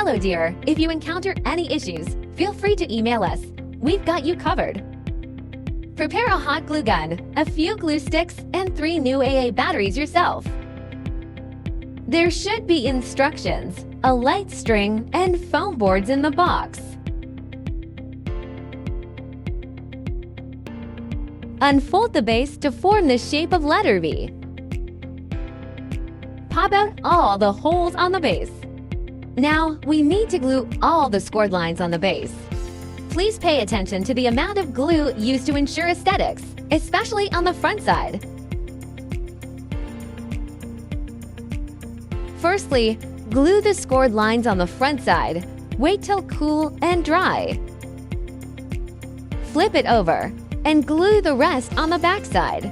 Hello dear, if you encounter any issues, feel free to email us. We've got you covered. Prepare a hot glue gun, a few glue sticks, and 3 new AA batteries yourself. There should be instructions, a light string, and foam boards in the box. Unfold the base to form the shape of letter V. Pop out all the holes on the base. Now, we need to glue all the scored lines on the base. Please pay attention to the amount of glue used to ensure aesthetics, especially on the front side. Firstly, glue the scored lines on the front side. Wait till cool and dry. Flip it over and glue the rest on the back side.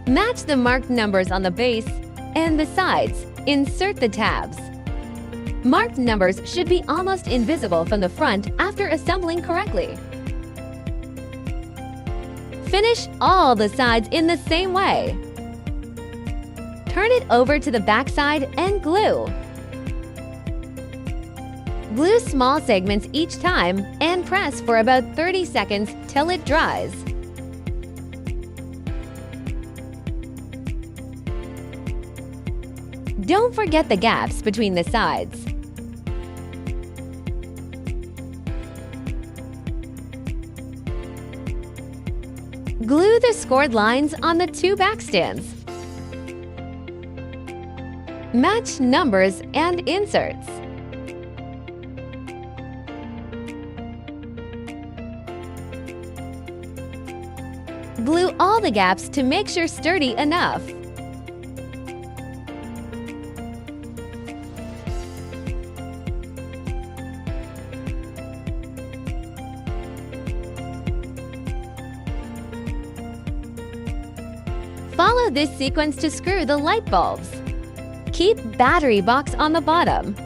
Match the marked numbers on the base and the sides. Insert the tabs. Marked numbers should be almost invisible from the front after assembling correctly. Finish all the sides in the same way. Turn it over to the back side and glue. Glue small segments each time and press for about 30 seconds till it dries. Don't forget the gaps between the sides. Glue the scored lines on the 2 back stands. Match numbers and inserts. Glue all the gaps to make sure sturdy enough. Follow this sequence to screw the light bulbs. Keep battery box on the bottom.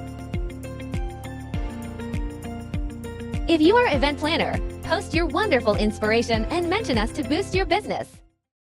If you are an event planner, post your wonderful inspiration and mention us to boost your business.